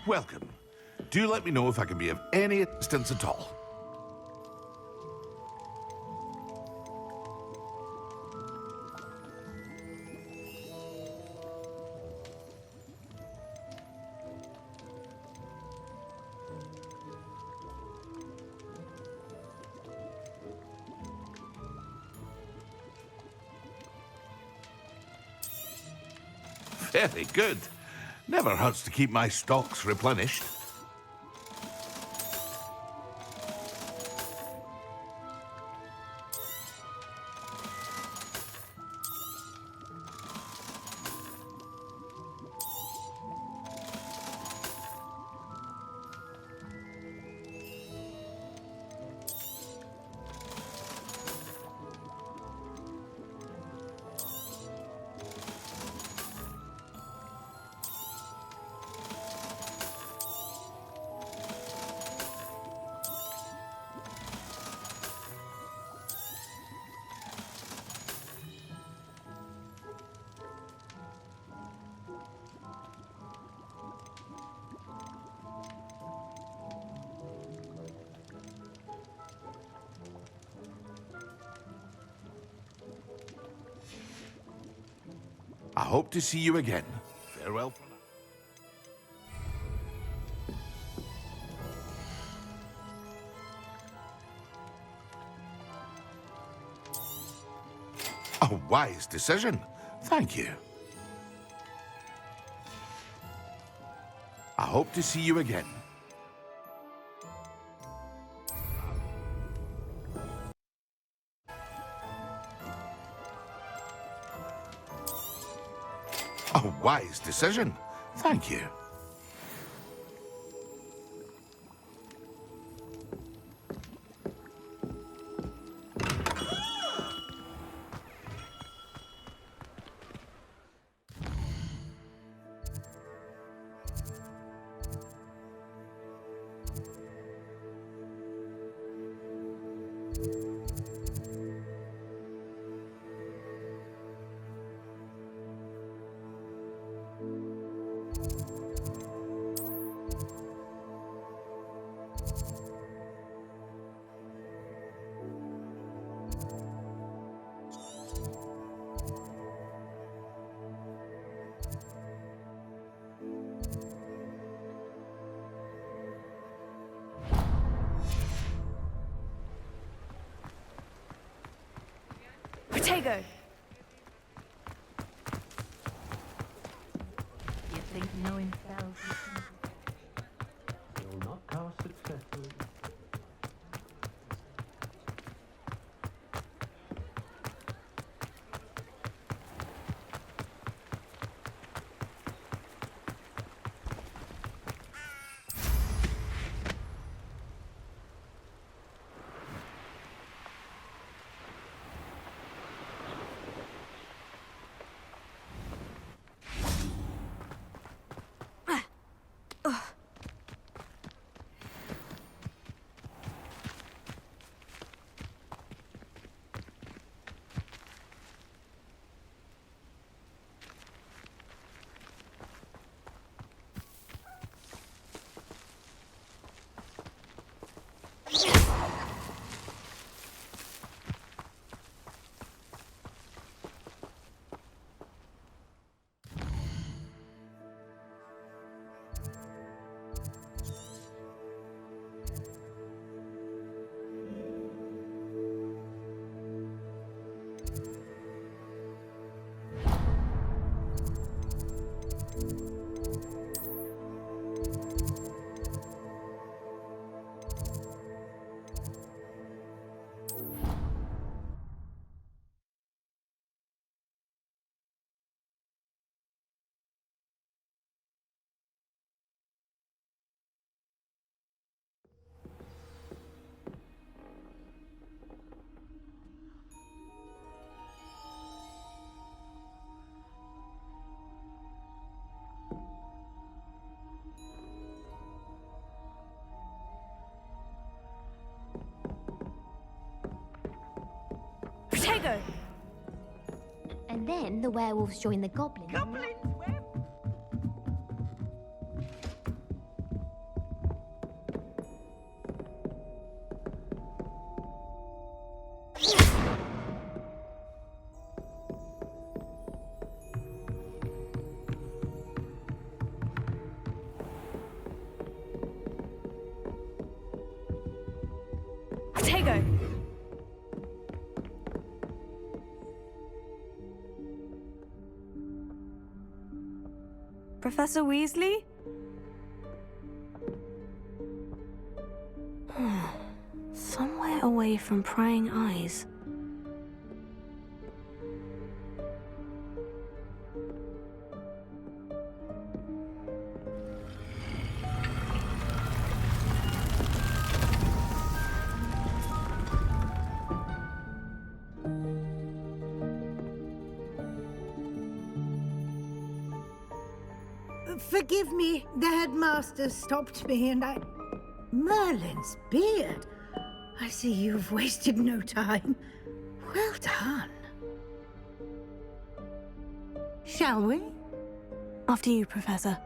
Welcome. Do let me know if I can be of any assistance at all. Very good. Never hurts to keep my stocks replenished. I hope to see you again. Farewell for now. A wise decision. Thank you. I hope to see you again. A wise decision. Thank you. Protego! You think knowing spells You'll not pass successfully. Tego! And then the werewolves join the goblins. Tego! Professor Weasley? Somewhere away from prying eyes. Forgive me, the headmaster stopped me and I... Merlin's beard. I see you've wasted no time. Well done. Shall we? After you, Professor.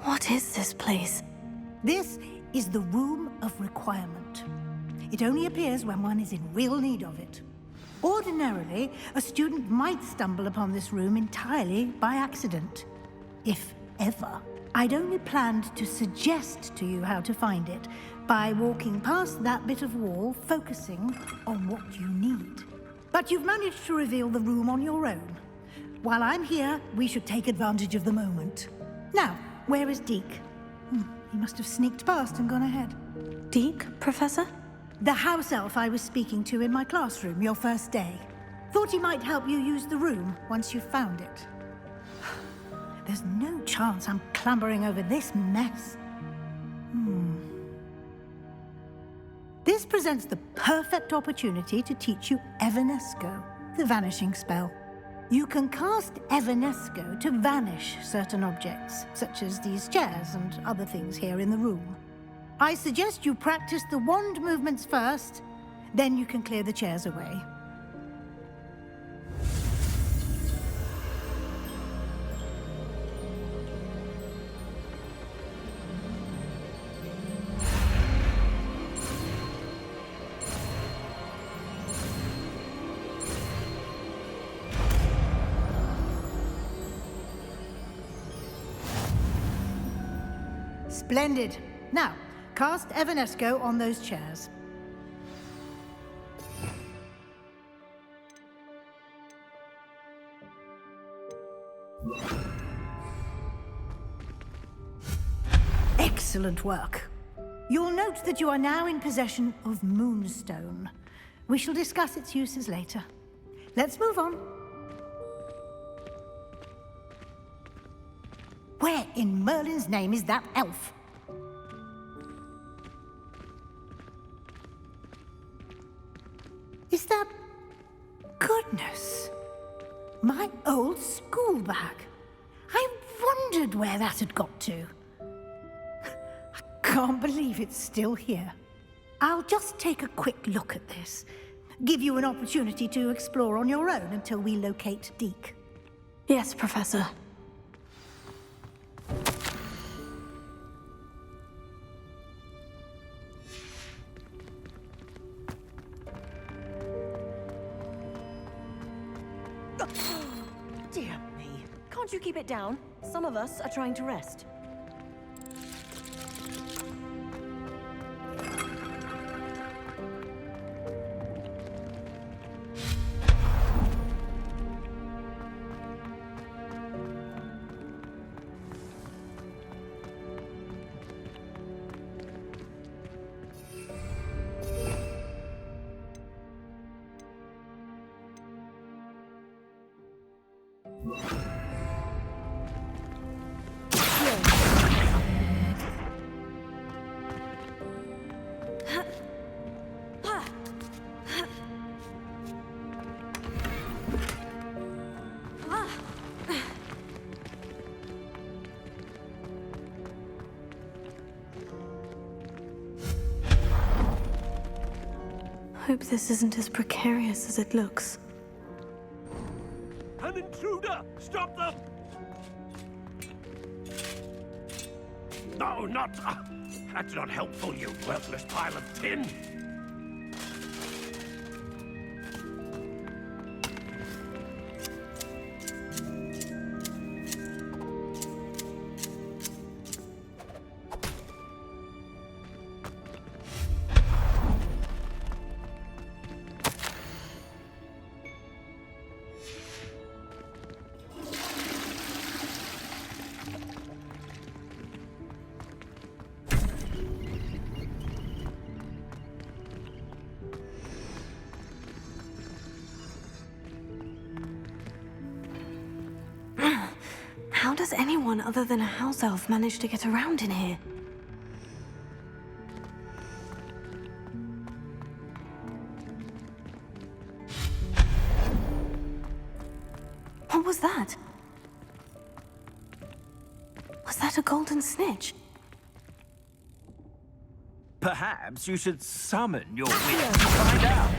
What is this place? This is the Room of Requirement. It only appears when one is in real need of it. Ordinarily, a student might stumble upon this room entirely by accident. If ever. I'd only planned to suggest to you how to find it by walking past that bit of wall, focusing on what you need. But you've managed to reveal the room on your own. While I'm here, we should take advantage of the moment. Now, where is Deke? He must have sneaked past and gone ahead. Deke, Professor? The house elf I was speaking to in my classroom your first day. Thought he might help you use the room once you found it. There's no chance I'm clambering over this mess. This presents the perfect opportunity to teach you Evanesco, the vanishing spell. You can cast Evanesco to vanish certain objects, such as these chairs and other things here in the room. I suggest you practice the wand movements first, then you can clear the chairs away. Splendid. Now, cast Evanesco on those chairs. Excellent work. You'll note that you are now in possession of Moonstone. We shall discuss its uses later. Let's move on. Where in Merlin's name is that elf? Is that... Goodness! My old school bag. I wondered where that had got to. I can't believe it's still here. I'll just take a quick look at this. Give you an opportunity to explore on your own until we locate Deke. Yes, Professor. Dear me. Can't you keep it down? Some of us are trying to rest. hope this isn't as precarious as it looks. An intruder! Stop them! No, not... that's not helpful, you worthless pile of tin! How does anyone other than a house elf manage to get around in here? What was that? Was that a golden snitch? Perhaps you should summon your witch to find out.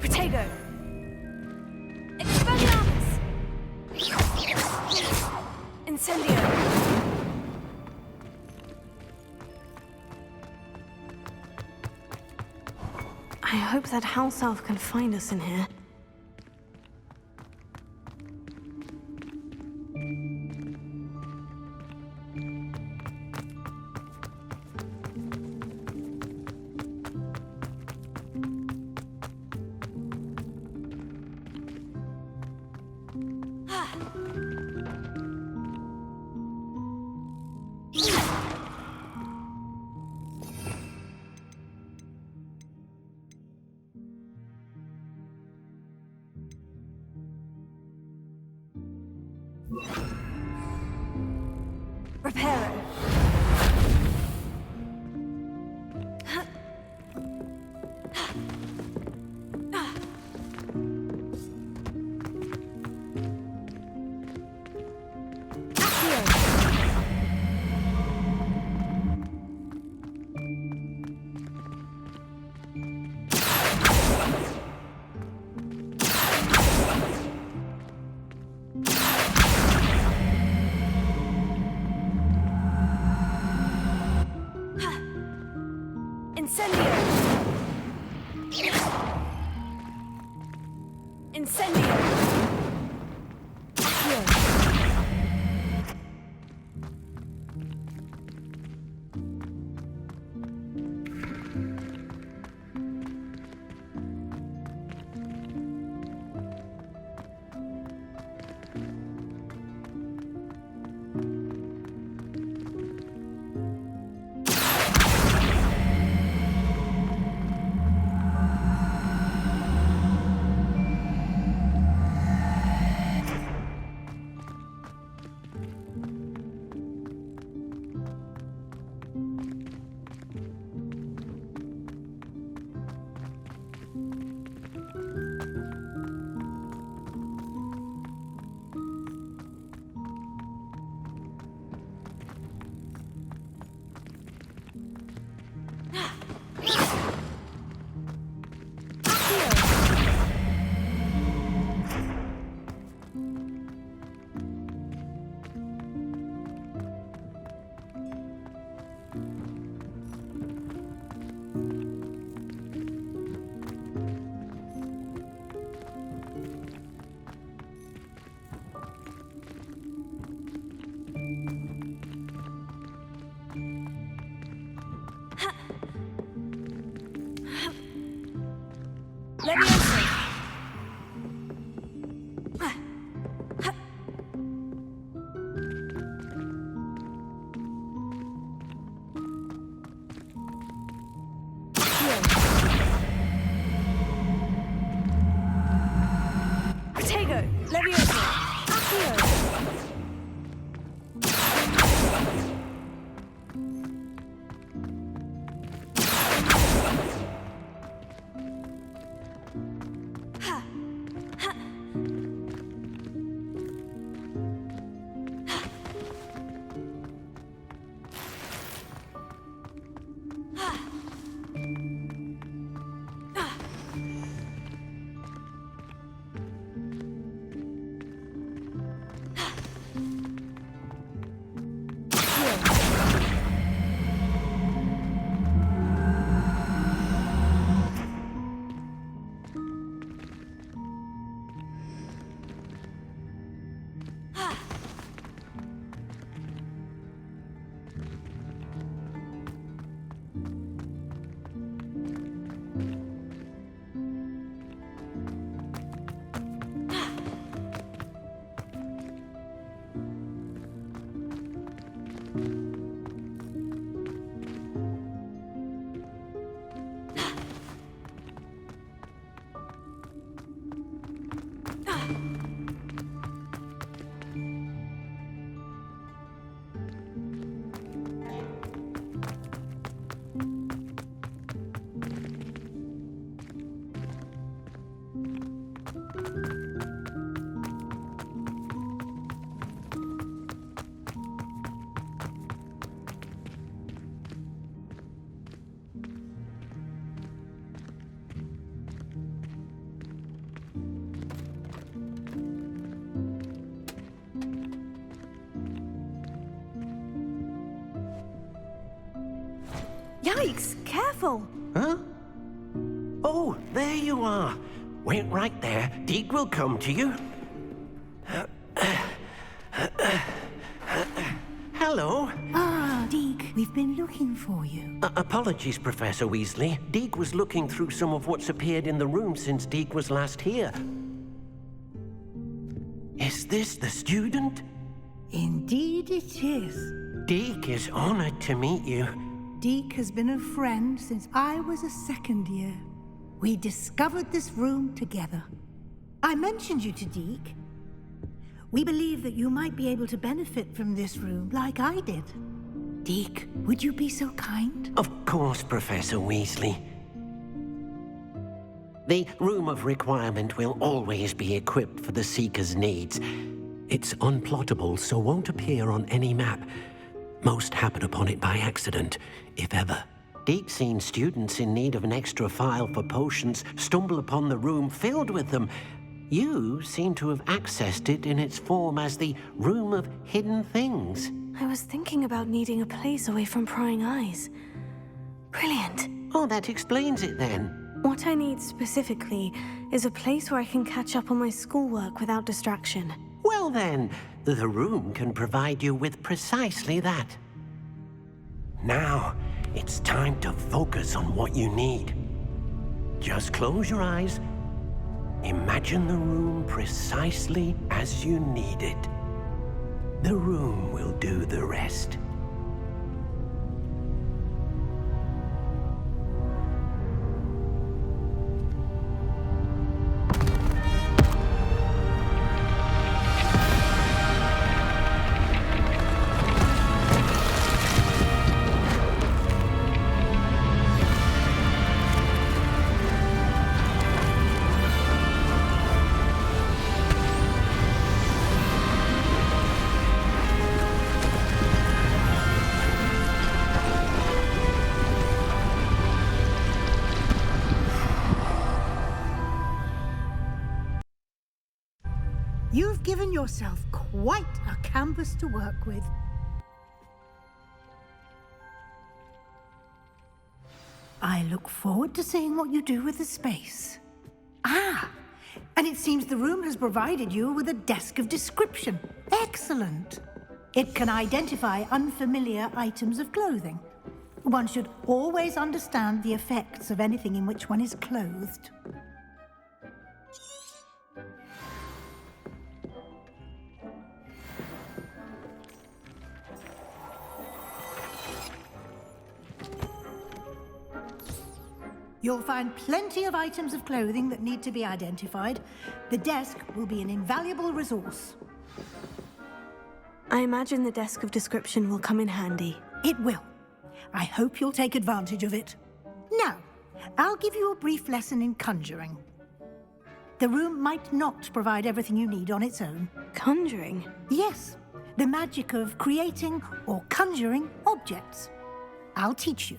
Protego. Expelliarmus. Incendio. I hope that house elf can find us in here. Reparo. Incendio! Incendio! Leviosa! Protego! Leviosa! Accio! Yikes! Careful! Huh? Oh, there you are. Wait right there. Deek will come to you. Hello. Ah, Deke, we've been looking for you. Apologies, Professor Weasley. Deek was looking through some of what's appeared in the room since Deek was last here. Is this the student? Indeed it is. Deek is honored to meet you. Deke has been a friend since I was a second year. We discovered this room together. I mentioned you to Deke. We believe that you might be able to benefit from this room like I did. Deke, would you be so kind? Of course, Professor Weasley. The Room of Requirement will always be equipped for the Seeker's needs. It's unplottable, so won't appear on any map. Most happen upon it by accident, if ever. Deke's seen students in need of an extra file for potions stumble upon the room filled with them. You seem to have accessed it in its form as the Room of Hidden Things. I was thinking about needing a place away from prying eyes. Brilliant. Oh, that explains it then. What I need specifically is a place where I can catch up on my schoolwork without distraction. Well then, the room can provide you with precisely that. Now, it's time to focus on what you need. Just close your eyes. Imagine the room precisely as you need it. The room will do the rest. You've given yourself quite a canvas to work with. I look forward to seeing what you do with the space. Ah, and it seems the room has provided you with a desk of description. Excellent. It can identify unfamiliar items of clothing. One should always understand the effects of anything in which one is clothed. You'll find plenty of items of clothing that need to be identified. The desk will be an invaluable resource. I imagine the desk of description will come in handy. It will. I hope you'll take advantage of it. Now, I'll give you a brief lesson in conjuring. The room might not provide everything you need on its own. Conjuring? Yes, the magic of creating or conjuring objects. I'll teach you.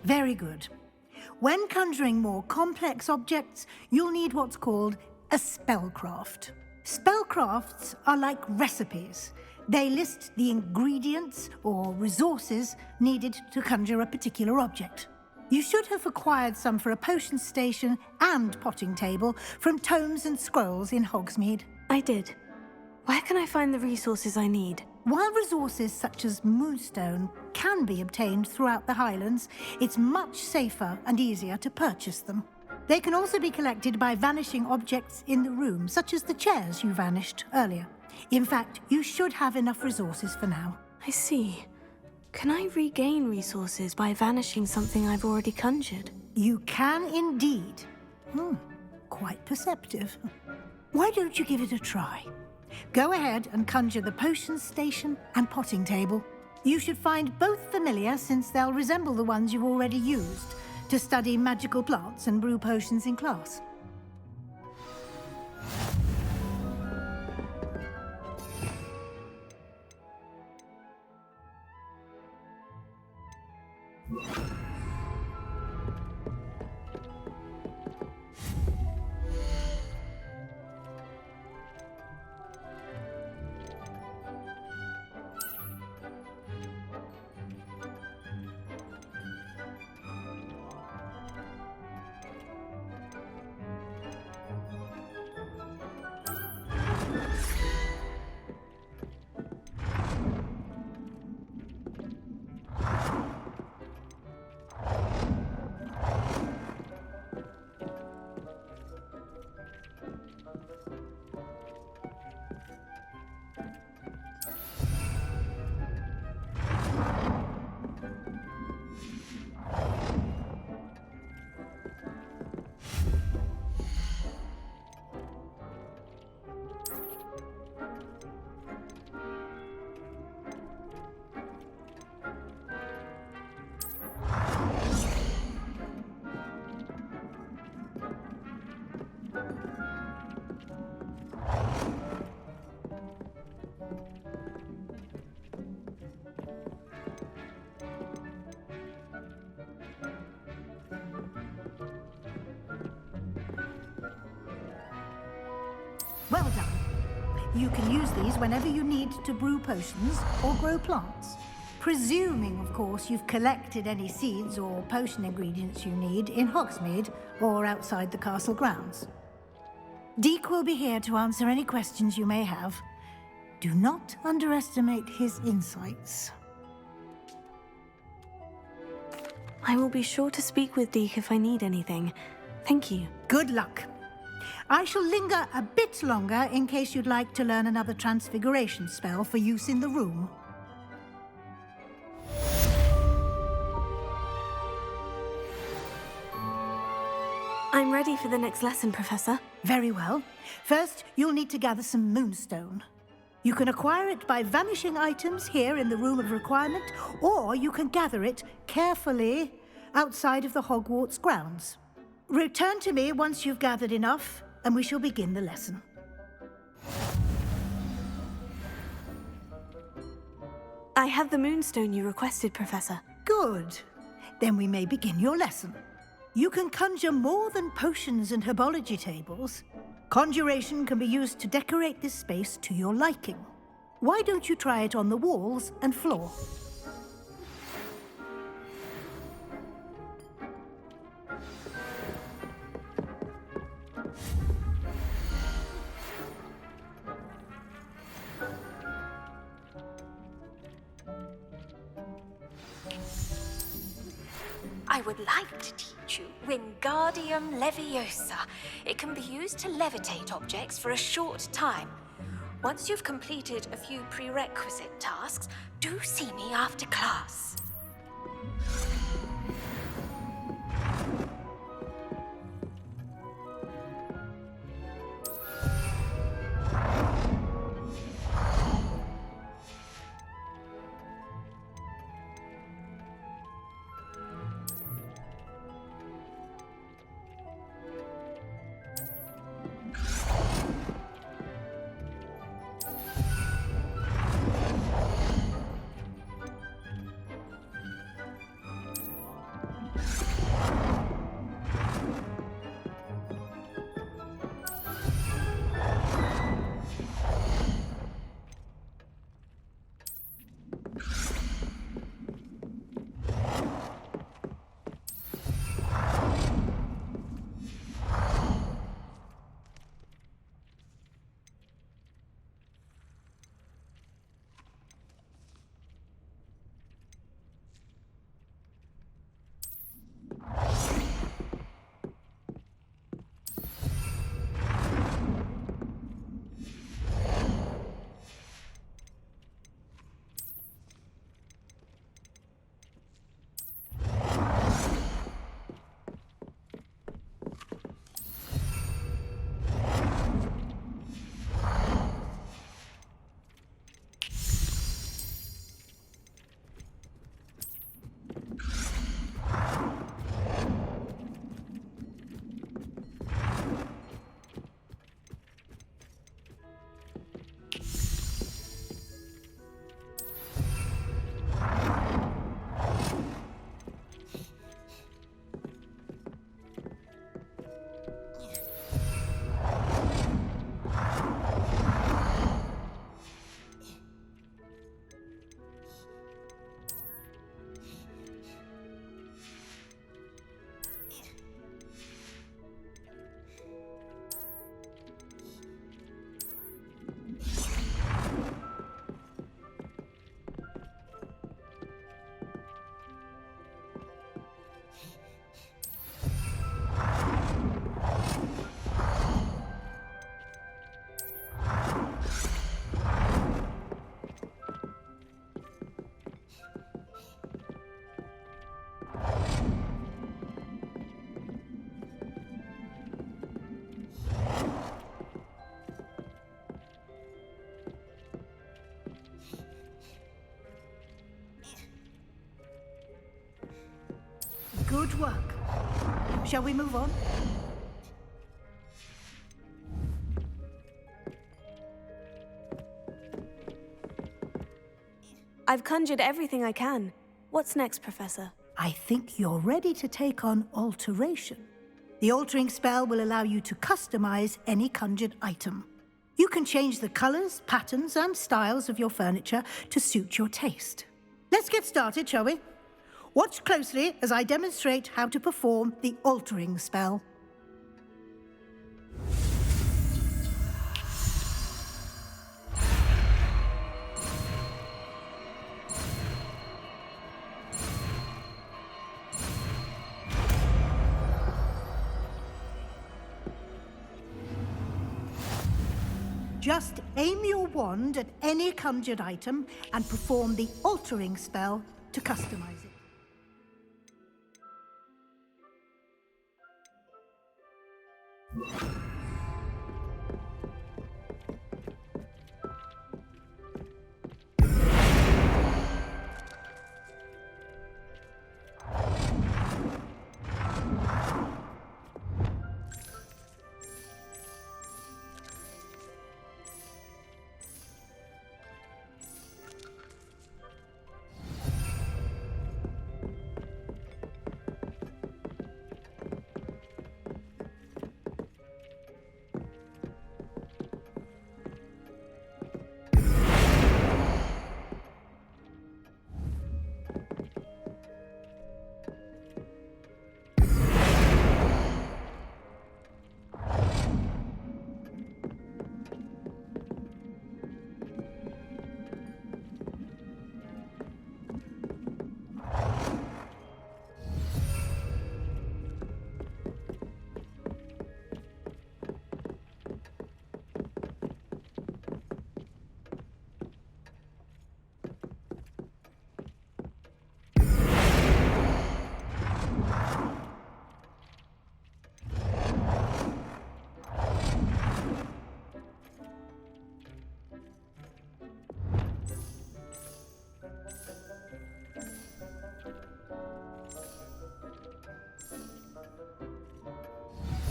Very good. When conjuring more complex objects, you'll need what's called a spellcraft. Spellcrafts are like recipes. They list the ingredients or resources needed to conjure a particular object. You should have acquired some for a potion station and potting table from tomes and scrolls in Hogsmeade. I did. Where can I find the resources I need? While resources such as moonstone can be obtained throughout the Highlands, it's much safer and easier to purchase them. They can also be collected by vanishing objects in the room, such as the chairs you vanished earlier. In fact, you should have enough resources for now. I see. Can I regain resources by vanishing something I've already conjured? You can indeed. Quite perceptive. Why don't you give it a try? Go ahead and conjure the potion station and potting table. You should find both familiar, since they'll resemble the ones you've already used to study magical plants and brew potions in class. Well done. You can use these whenever you need to brew potions or grow plants. Presuming, of course, you've collected any seeds or potion ingredients you need in Hogsmeade or outside the castle grounds. Deek will be here to answer any questions you may have. Do not underestimate his insights. I will be sure to speak with Deek if I need anything. Thank you. Good luck. I shall linger a bit longer in case you'd like to learn another transfiguration spell for use in the room. I'm ready for the next lesson, Professor. Very well. First, you'll need to gather some moonstone. You can acquire it by vanishing items here in the Room of Requirement, or you can gather it carefully outside of the Hogwarts grounds. Return to me once you've gathered enough, and we shall begin the lesson. I have the moonstone you requested, Professor. Good. Then we may begin your lesson. You can conjure more than potions and herbology tables. Conjuration can be used to decorate this space to your liking. Why don't you try it on the walls and floor? I would like to teach you Wingardium Leviosa. It can be used to levitate objects for a short time. Once you've completed a few prerequisite tasks, do see me after class. Good work. Shall we move on? I've conjured everything I can. What's next, Professor? I think you're ready to take on alteration. The altering spell will allow you to customize any conjured item. You can change the colors, patterns, and styles of your furniture to suit your taste. Let's get started, shall we? Watch closely as I demonstrate how to perform the altering spell. Just aim your wand at any conjured item and perform the altering spell to customize it.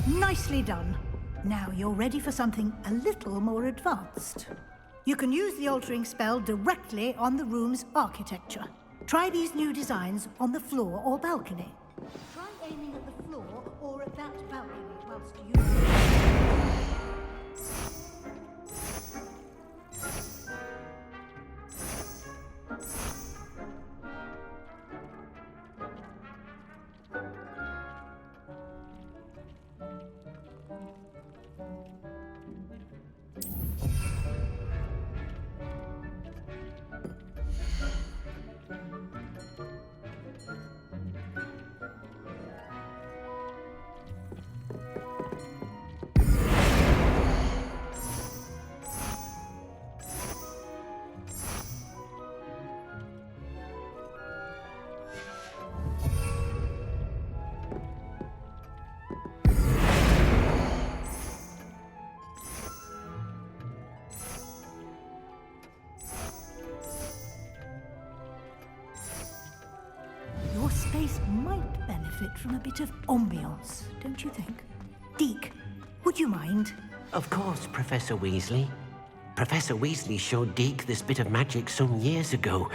Nicely done. Now you're ready for something a little more advanced. You can use the altering spell directly on the room's architecture. Try these new designs on the floor or balcony. Try aiming at the floor or at that balcony whilst you... Your space might benefit from a bit of ambiance, don't you think? Deke, would you mind? Of course, Professor Weasley. Professor Weasley showed Deke this bit of magic some years ago.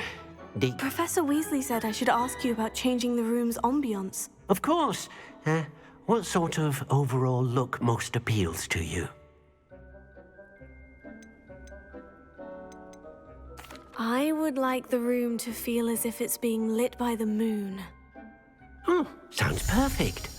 Deke... Professor Weasley said I should ask you about changing the room's ambiance. Of course. What sort of overall look most appeals to you? I would like the room to feel as if it's being lit by the moon. Oh, sounds perfect.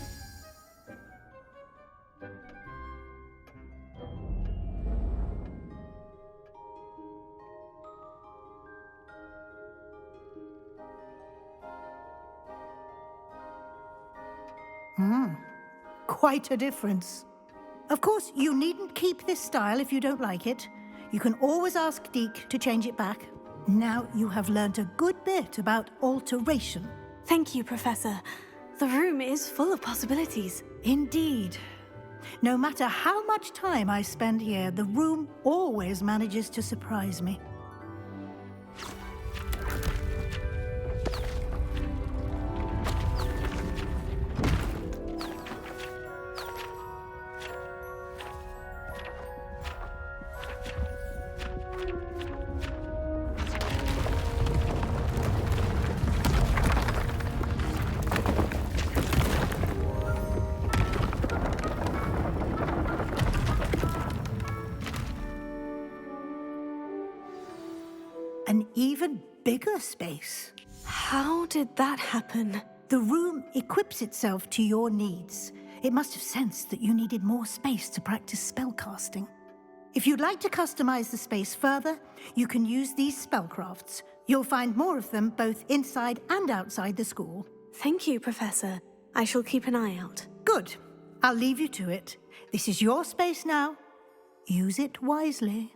Quite a difference. Of course, you needn't keep this style if you don't like it. You can always ask Deke to change it back. Now you have learnt a good bit about alteration. Thank you, Professor. The room is full of possibilities. Indeed. No matter how much time I spend here, the room always manages to surprise me. even bigger space. How did that happen? The room equips itself to your needs. It must have sensed that you needed more space to practice spellcasting. If you'd like to customize the space further, you can use these spellcrafts. You'll find more of them both inside and outside the school. Thank you, Professor. I shall keep an eye out. Good. I'll leave you to it. This is your space now. Use it wisely.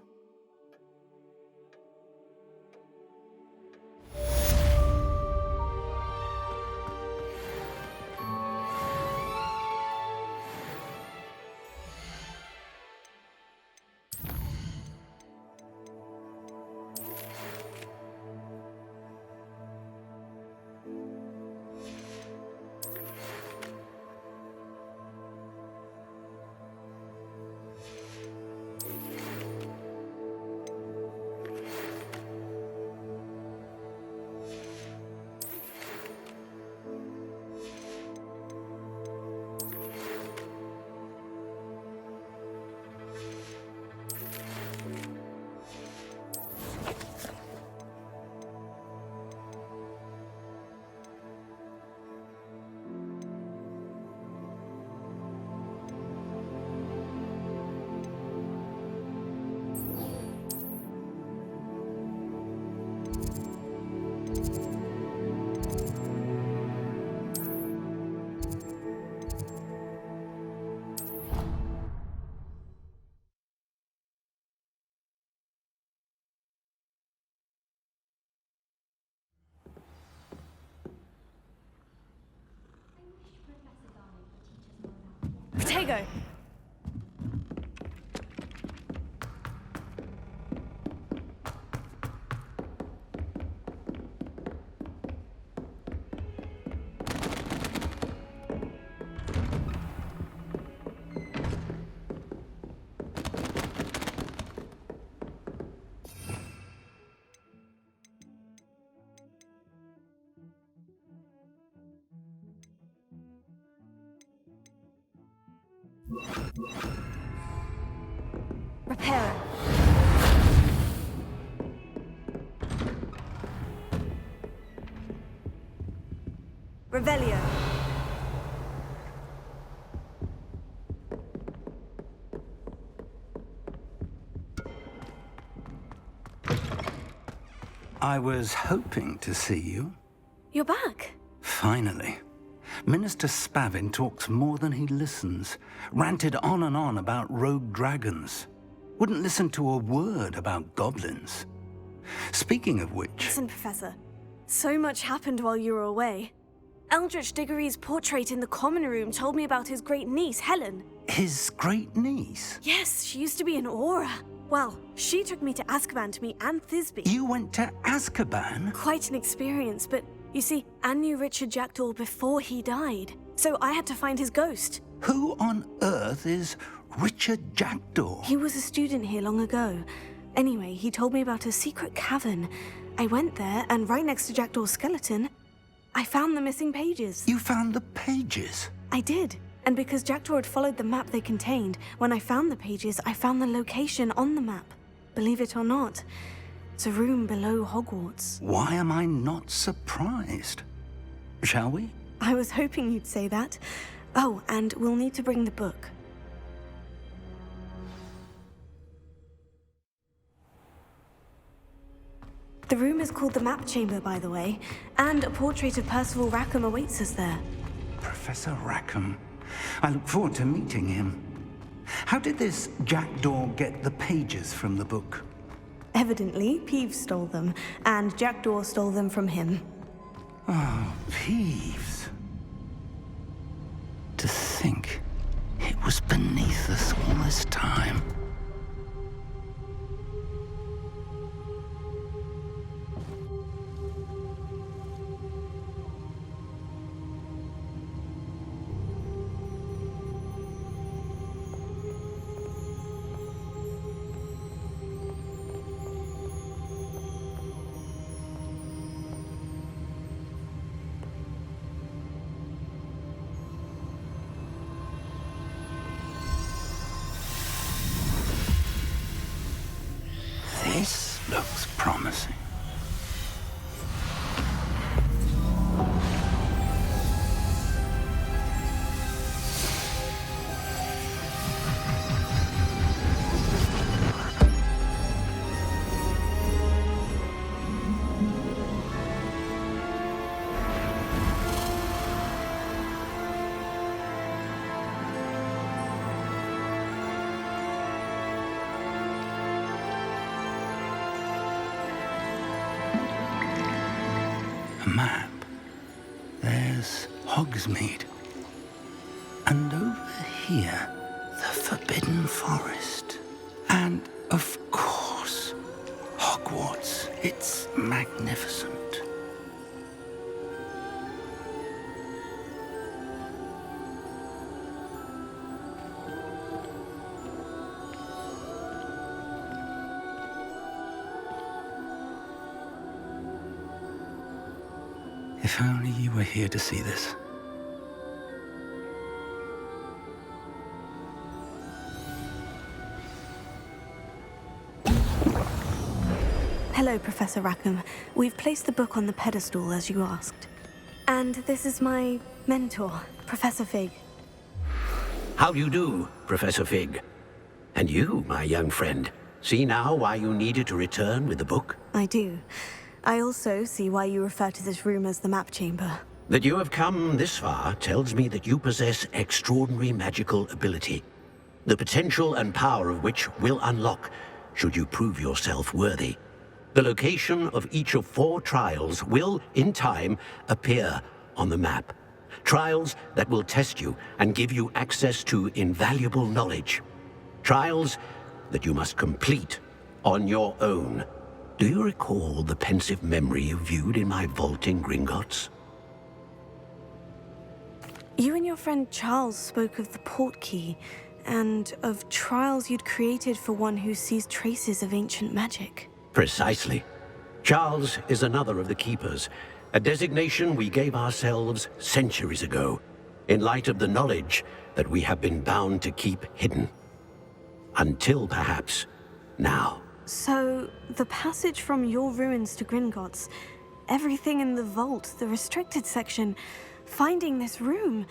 Protego! Reparo. Revelio. I was hoping to see you. You're back. Finally. Minister Spavin talks more than he listens. Ranted on and on about rogue dragons. Wouldn't listen to a word about goblins. Speaking of which... Listen, Professor. So much happened while you were away. Eldritch Diggory's portrait in the common room told me about his great niece, Helen. His great niece? Yes, she used to be an Auror. Well, she took me to Azkaban to meet Anne Thisbe. You went to Azkaban? Quite an experience, but you see, Anne knew Richard Jackdaw before he died, so I had to find his ghost. Who on earth is Richard Jackdaw? He was a student here long ago. Anyway, he told me about a secret cavern. I went there, and right next to Jackdaw's skeleton, I found the missing pages. You found the pages? I did. And because Jackdaw had followed the map they contained, when I found the pages, I found the location on the map. Believe it or not, it's a room below Hogwarts. Why am I not surprised? Shall we? I was hoping you'd say that. Oh, and we'll need to bring the book. The room is called the Map Chamber, by the way, and a portrait of Percival Rackham awaits us there. Professor Rackham. I look forward to meeting him. How did this Jackdaw get the pages from the book? Evidently, Peeves stole them, and Jackdaw stole them from him. Oh, Peeves. To think it was beneath us all this time. there's Hogsmeade. And over here, the Forbidden Forest. And, of course, Hogwarts. It's magnificent. If only you were here to see this. Hello, Professor Rackham. We've placed the book on the pedestal as you asked. And this is my mentor, Professor Fig. How do you do, Professor Fig? And you, my young friend, see now why you needed to return with the book? I do. I also see why you refer to this room as the map chamber. That you have come this far tells me that you possess extraordinary magical ability, the potential and power of which will unlock should you prove yourself worthy. The location of each of 4 trials will, in time, appear on the map. Trials that will test you and give you access to invaluable knowledge. Trials that you must complete on your own. Do you recall the pensive memory you viewed in my vault in Gringotts? You and your friend Charles spoke of the portkey, and of trials you'd created for one who sees traces of ancient magic. Precisely. Charles is another of the Keepers, a designation we gave ourselves centuries ago, in light of the knowledge that we have been bound to keep hidden. Until, perhaps, now. So, the passage from your ruins to Gringotts, everything in the vault, the restricted section, finding this room,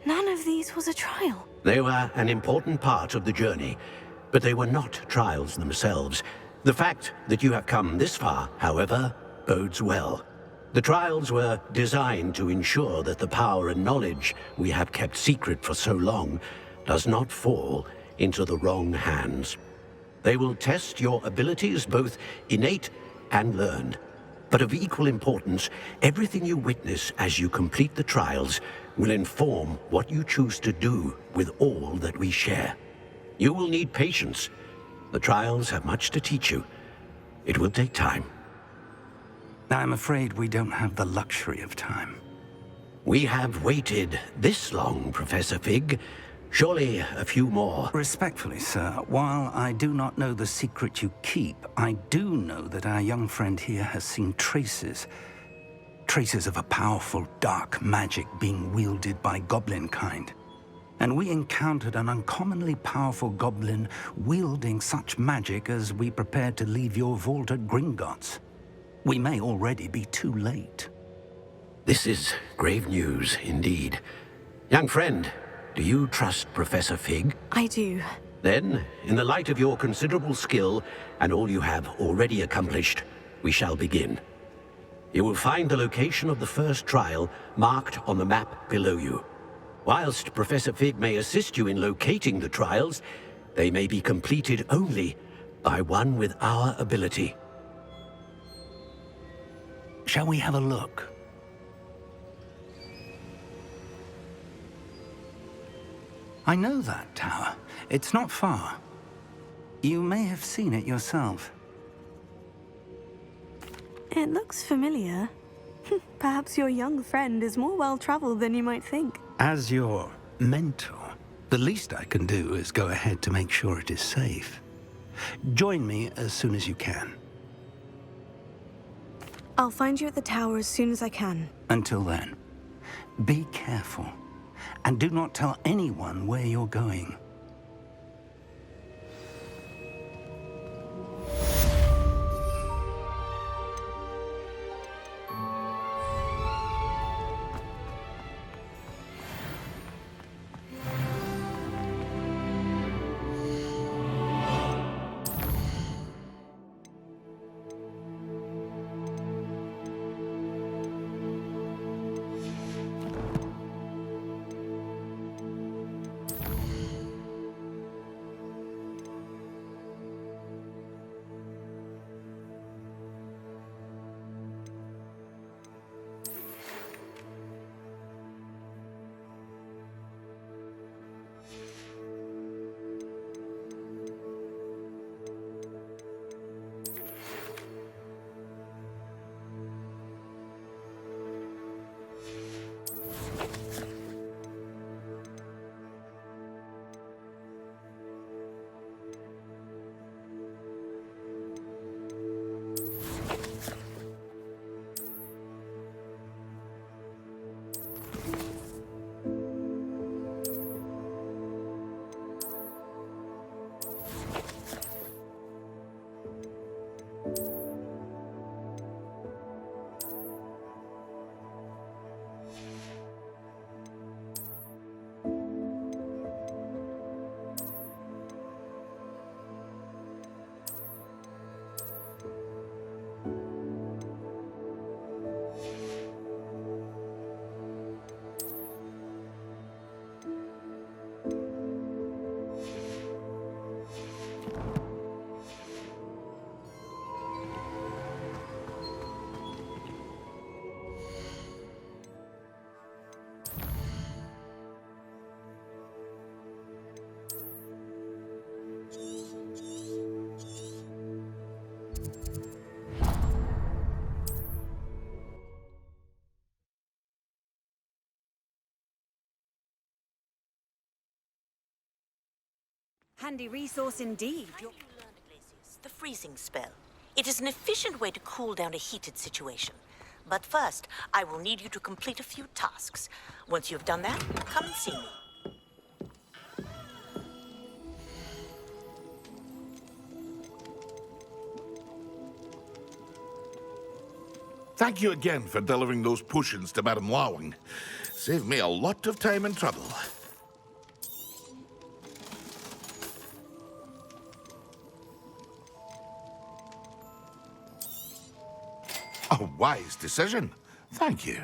none of these was a trial. They were an important part of the journey, but they were not trials themselves. The fact that you have come this far, however, bodes well. The trials were designed to ensure that the power and knowledge we have kept secret for so long does not fall into the wrong hands. They will test your abilities, both innate and learned. But of equal importance, everything you witness as you complete the trials will inform what you choose to do with all that we share. You will need patience. The trials have much to teach you. It will take time. I'm afraid we don't have the luxury of time. We have waited this long, Professor Fig. Surely a few more. Respectfully, sir, while I do not know the secret you keep, I do know that our young friend here has seen traces of a powerful dark magic being wielded by goblin kind. And we encountered an uncommonly powerful goblin wielding such magic as we prepared to leave your vault at Gringotts. We may already be too late. This is grave news indeed. Young friend, do you trust Professor Fig? I do. Then, in the light of your considerable skill and all you have already accomplished, we shall begin. You will find the location of the first trial marked on the map below you. Whilst Professor Fig may assist you in locating the trials, they may be completed only by one with our ability. Shall we have a look? I know that tower. It's not far. You may have seen it yourself. It looks familiar. Perhaps your young friend is more well-traveled than you might think. As your mentor, the least I can do is go ahead to make sure it is safe. Join me as soon as you can. I'll find you at the tower as soon as I can. Until then, be careful. And do not tell anyone where you're going. Handy resource indeed. Have you learned, Iglesias, the freezing spell? It is an efficient way to cool down a heated situation. But first, I will need you to complete a few tasks. Once you've done that, come and see me. Thank you again for delivering those potions to Madame Lawing. Saved me a lot of time and trouble. A wise decision. Thank you.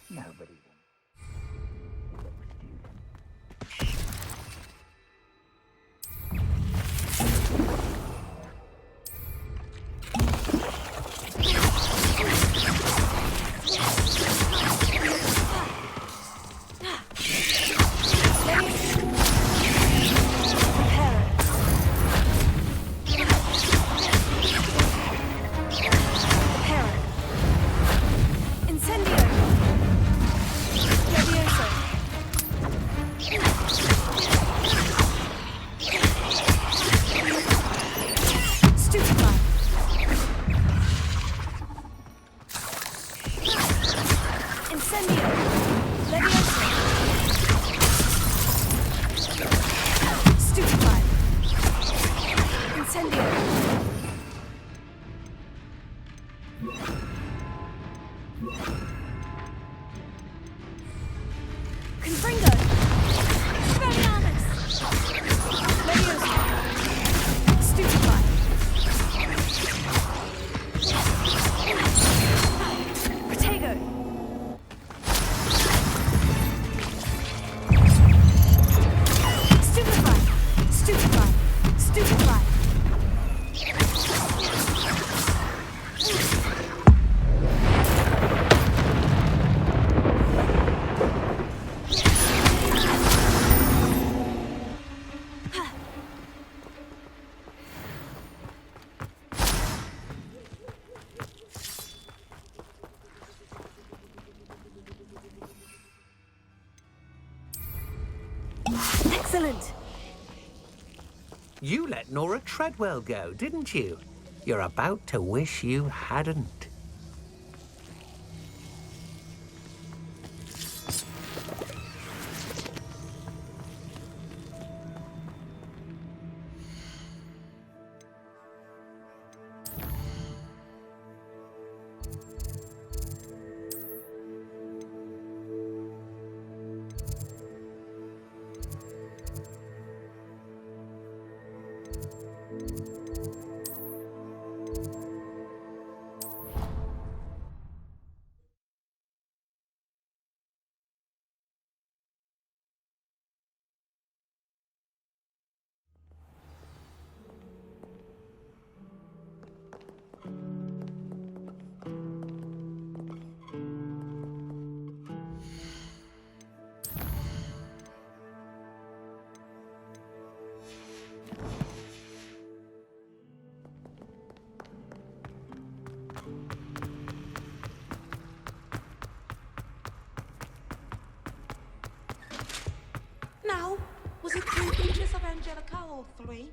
Nobody. Excellent. You let Nora Treadwell go, didn't you? You're about to wish you hadn't. Now, was it 3 inches of Angelica or 3?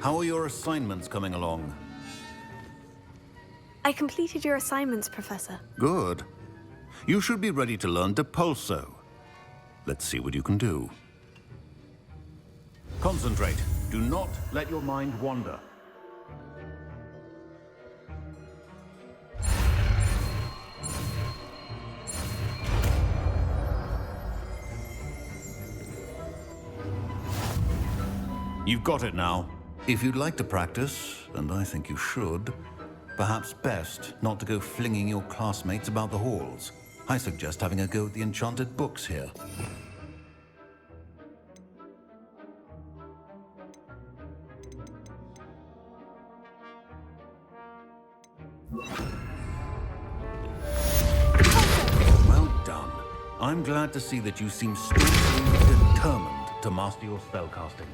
How are your assignments coming along? I completed your assignments, Professor. Good. You should be ready to learn Depulso. Let's see what you can do. Concentrate. Do not let your mind wander. You've got it now. If you'd like to practice, and I think you should, perhaps best not to go flinging your classmates about the halls. I suggest having a go at the enchanted books here. Well done. I'm glad to see that you seem staunchly determined to master your spellcasting.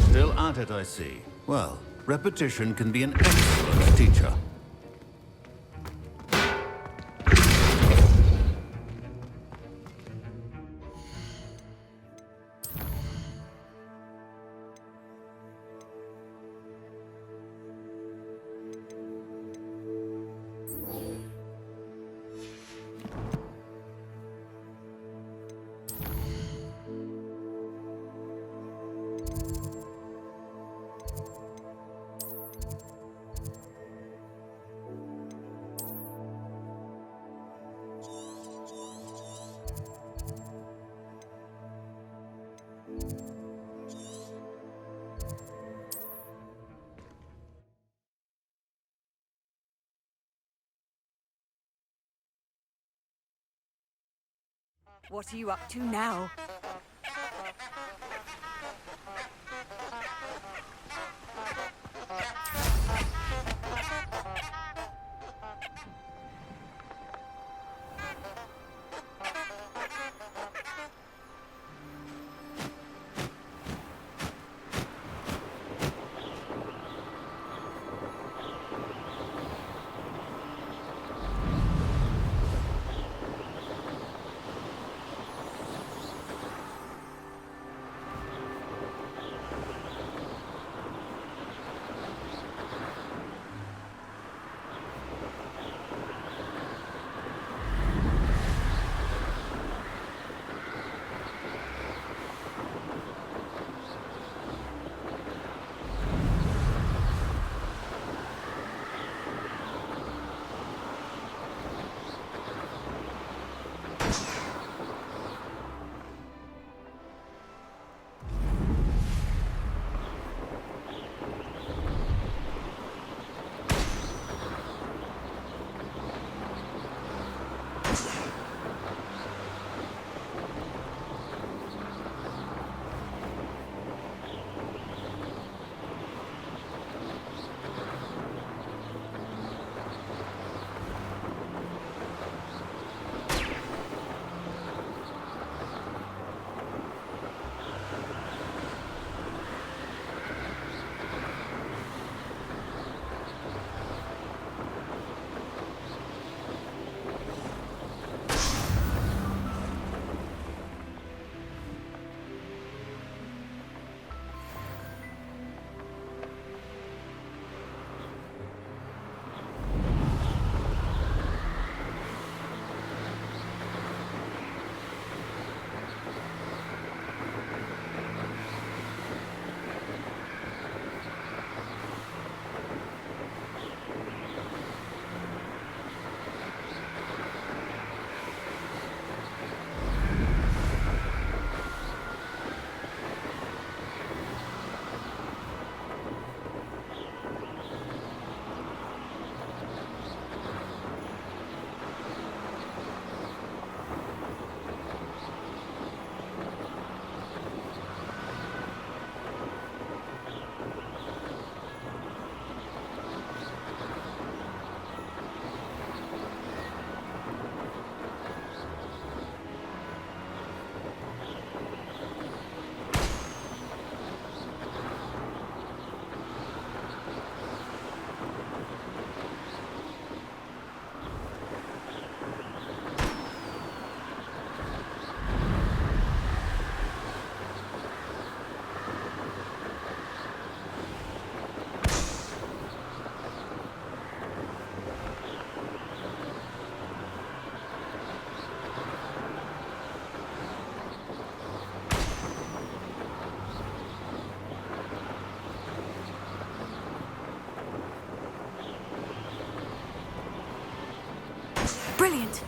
Still at it, I see. Well, repetition can be an excellent teacher. What are you up to now? Brilliant.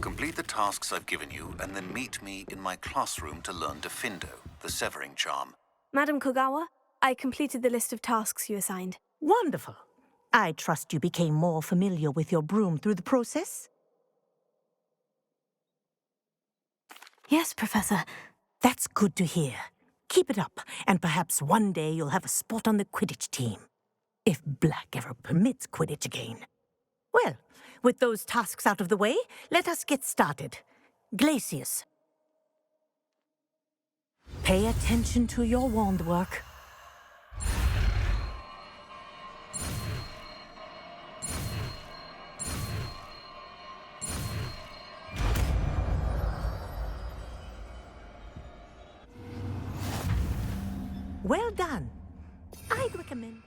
Complete the tasks I've given you, and then meet me in my classroom to learn Defindo, the severing charm. Madam Kogawa, I completed the list of tasks you assigned. Wonderful. I trust you became more familiar with your broom through the process? Yes, Professor. That's good to hear. Keep it up, and perhaps one day you'll have a spot on the Quidditch team. If Black ever permits Quidditch again. Well, with those tasks out of the way, let us get started. Glacius. Pay attention to your wand work. Well done. I'd recommend...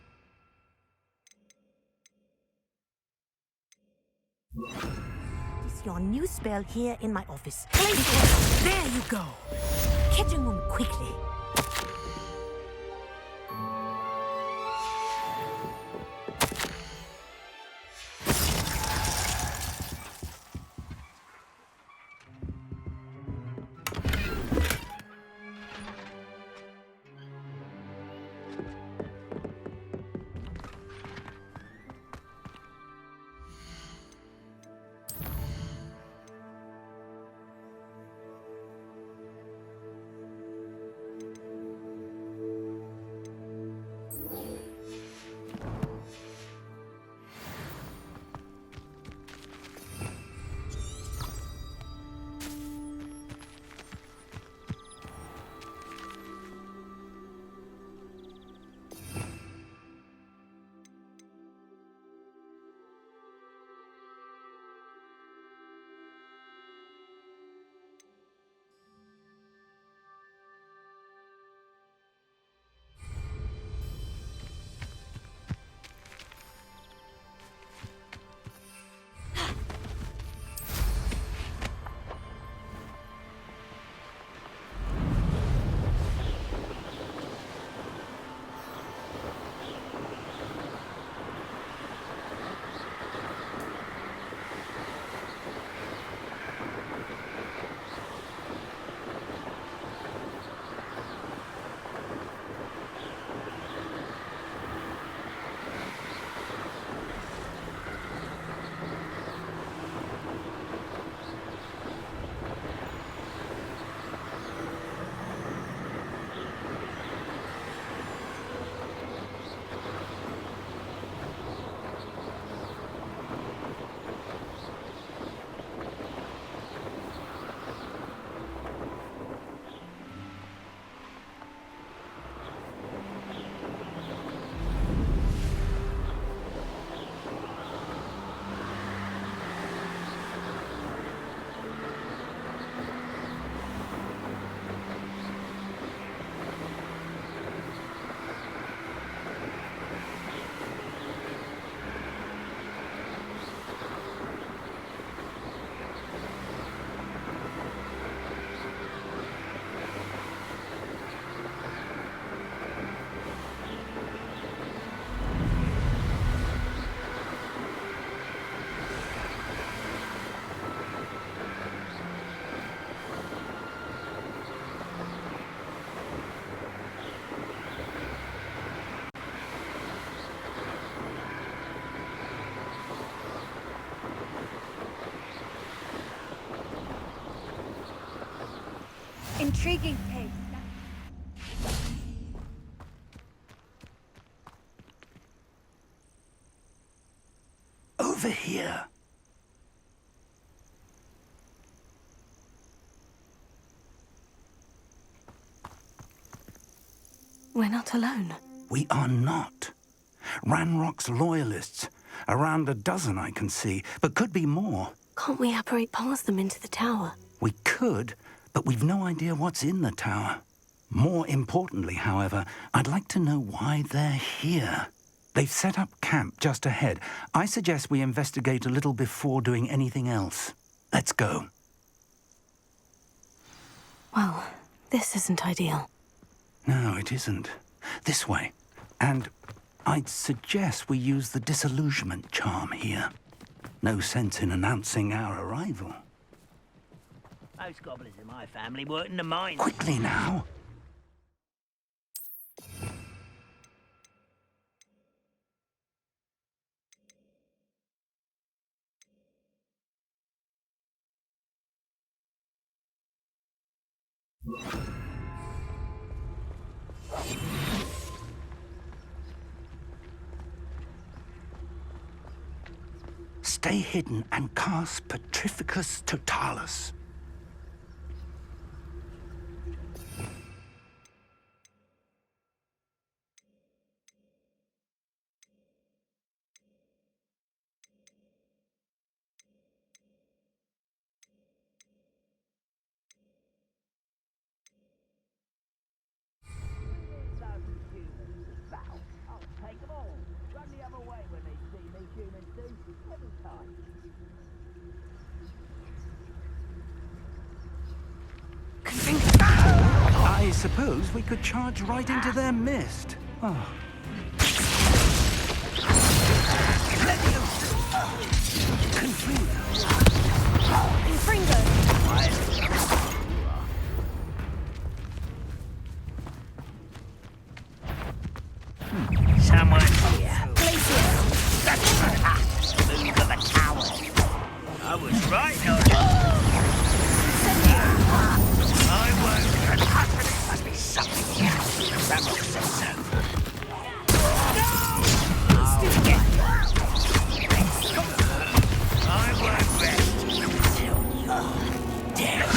It's your new spell here in my office. There you go. Catching on quickly. Intriguing pace. Over here. We're not alone. We are not. Ranrock's loyalists, Around a dozen I can see, but could be more. Can't we apparate past them into the tower? We could, but we've no idea what's in the tower. More importantly, however, I'd like to know why they're here. They've set up camp just ahead. I suggest we investigate a little before doing anything else. Let's go. Well, this isn't ideal. No, it isn't. This way. And I'd suggest we use the disillusionment charm here. No sense in announcing our arrival. Most goblins in my family work in the mines. Quickly now. Stay hidden and cast Petrificus Totalis. I suppose we could charge right into their mist. Oh. Someone here. Move of a coward. I was right, not I won't. There must be something here. Rambo said so. I won't rest till you're dead.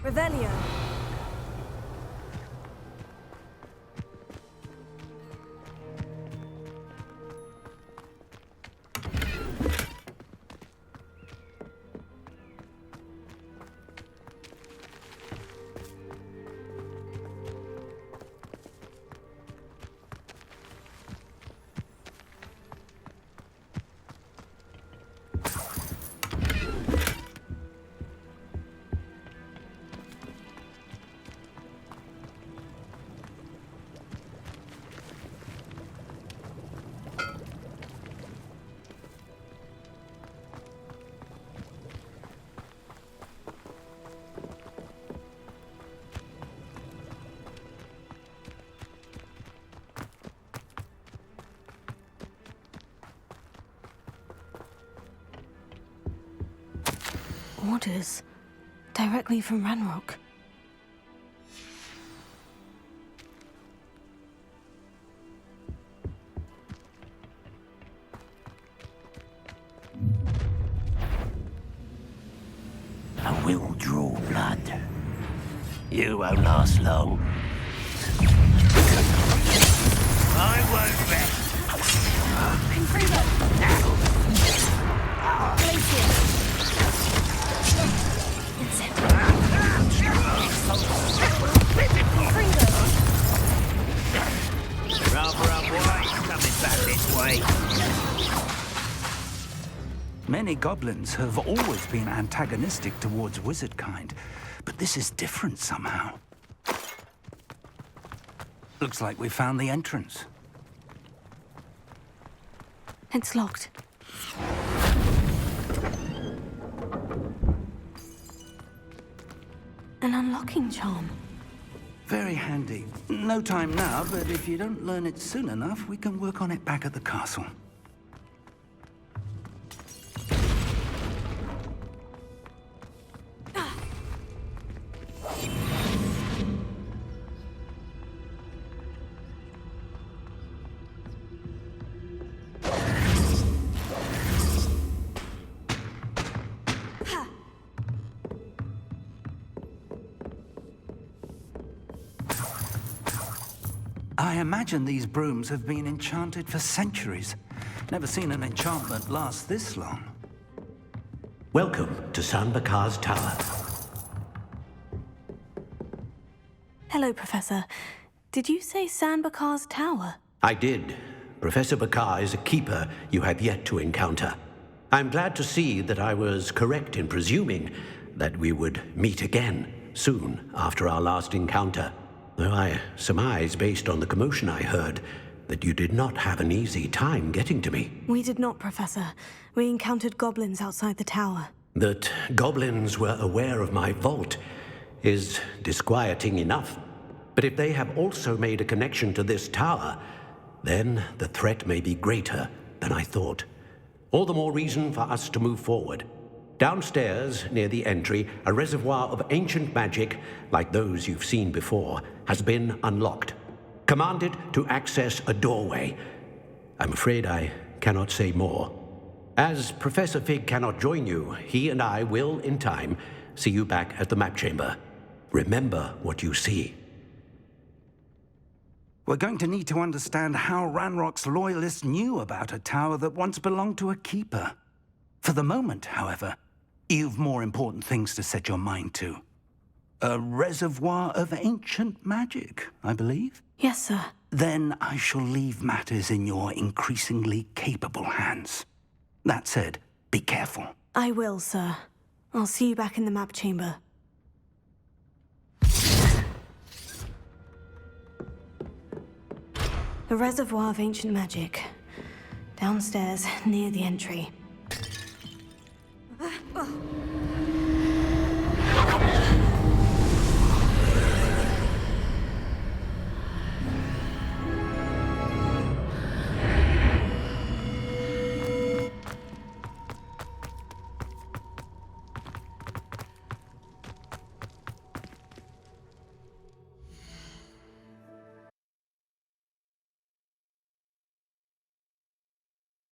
Revelio. Orders. Directly from Ranrock. I will draw blood. You won't last long. I won't rest. Rather unwise coming back this way. Many goblins have always been antagonistic towards wizard kind, but this is different somehow. Looks like we found the entrance. It's locked. An unlocking charm. Very handy. No time now, but if you don't learn it soon enough, we can work on it back at the castle. I imagine these brooms have been enchanted for centuries. Never seen an enchantment last this long. Welcome to San Bakar's Tower. Hello, Professor. Did you say San Bakar's Tower? I did. Professor Bakar is a keeper you have yet to encounter. I'm glad to see that I was correct in presuming that we would meet again soon after our last encounter. Though I surmise, based on the commotion I heard, that you did not have an easy time getting to me. We did not, Professor. We encountered goblins outside the tower. That goblins were aware of my vault is disquieting enough. But if they have also made a connection to this tower, then the threat may be greater than I thought. All the more reason for us to move forward. Downstairs, near the entry, a reservoir of ancient magic, like those you've seen before, has been unlocked. Commanded to access a doorway. I'm afraid I cannot say more. As Professor Fig cannot join you, he and I will, in time, see you back at the map chamber. Remember what you see. We're going to need to understand how Ranrock's loyalists knew about a tower that once belonged to a keeper. For the moment, however, you've more important things to set your mind to. A reservoir of ancient magic, I believe? Yes, sir. Then I shall leave matters in your increasingly capable hands. That said, be careful. I will, sir. I'll see you back in the map chamber. A reservoir of ancient magic. Downstairs, near the entry.